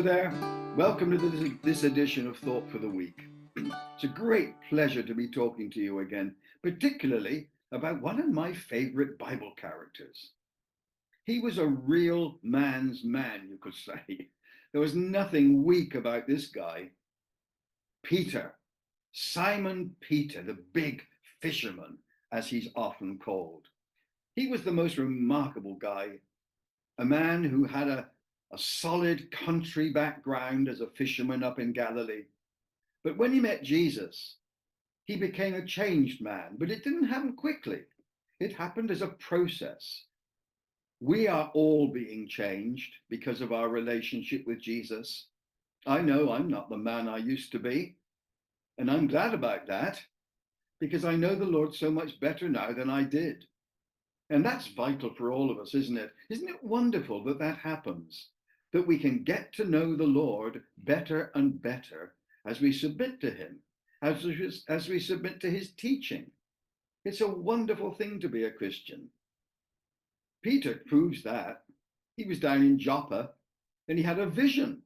there. Welcome to this edition of Thought for the Week. It's a great pleasure to be talking to you again, particularly about one of my favorite Bible characters. He was a real man's man, you could say. There was nothing weak about this guy. Peter, Simon Peter, the big fisherman, as he's often called. He was the most remarkable guy, a man who had a solid country background as a fisherman up in Galilee. But when he met Jesus, he became a changed man. But it didn't happen quickly, it happened as a process. We are all being changed because of our relationship with Jesus. I know I'm not the man I used to be, and I'm glad about that because I know the Lord so much better now than I did. And that's vital for all of us, isn't it? Isn't it wonderful that that happens? That we can get to know the Lord better and better as we submit to him, as we submit to his teaching. It's a wonderful thing to be a Christian. Peter proves that. He was down in Joppa and he had a vision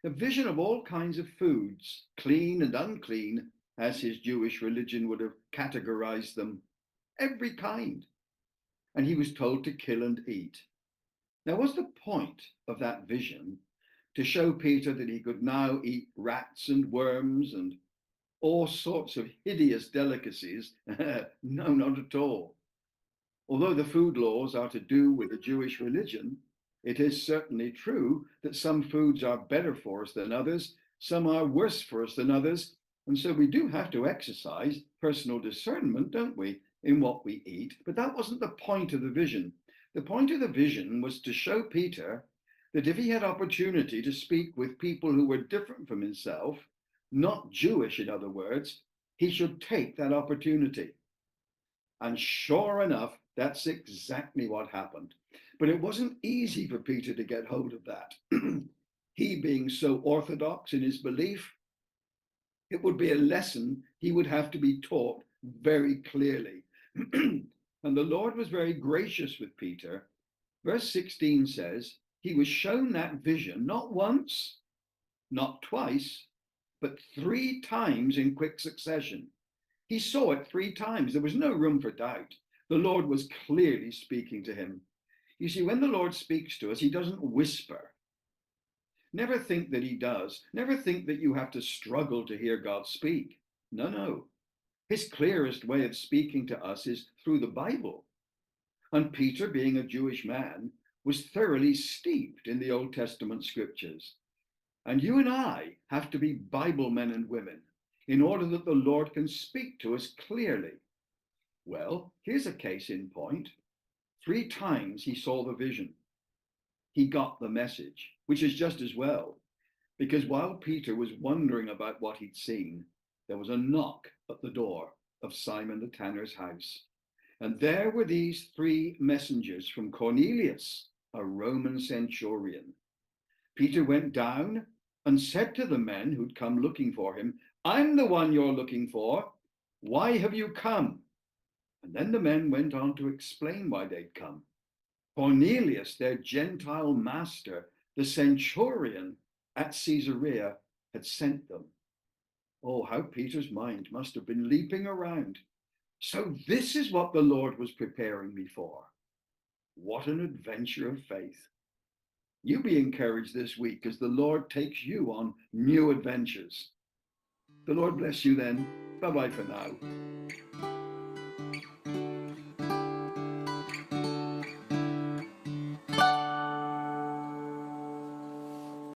of all kinds of foods, clean and unclean, as his Jewish religion would have categorized them, every kind. And he was told to kill and eat. Now, was the point of that vision to show Peter that he could now eat rats and worms and all sorts of hideous delicacies? No, not at all. Although the food laws are to do with the Jewish religion, it is certainly true that some foods are better for us than others, some are worse for us than others, and so we do have to exercise personal discernment, don't we, in what we eat. But that wasn't the point of the vision. The point of the vision was to show Peter that if he had opportunity to speak with people who were different from himself, not Jewish, in other words, he should take that opportunity. And sure enough, that's exactly what happened. But it wasn't easy for Peter to get hold of that. He being so orthodox in his belief, it would be a lesson he would have to be taught very clearly. And the Lord was very gracious with Peter. Verse 16 says, he was shown that vision not once, not twice, but 3 times in quick succession. He saw it 3 times. There was no room for doubt. The Lord was clearly speaking to him. You see, when the Lord speaks to us, he doesn't whisper. Never think that he does. Never think that you have to struggle to hear God speak. No, no. His clearest way of speaking to us is through the Bible. And Peter, being a Jewish man, was thoroughly steeped in the Old Testament scriptures. And you and I have to be Bible men and women in order that the Lord can speak to us clearly. Well, here's a case in point. 3 times he saw the vision. He got the message, which is just as well, because while Peter was wondering about what he'd seen, there was a knock at the door of Simon the tanner's house. And there were these 3 messengers from Cornelius, a Roman centurion. Peter went down and said to the men who'd come looking for him, I'm the one you're looking for. Why have you come? And then the men went on to explain why they'd come. Cornelius, their Gentile master, the centurion at Caesarea, had sent them. Oh, how Peter's mind must have been leaping around. So this is what the Lord was preparing me for. What an adventure of faith. You be encouraged this week as the Lord takes you on new adventures. The Lord bless you then. Bye-bye for now.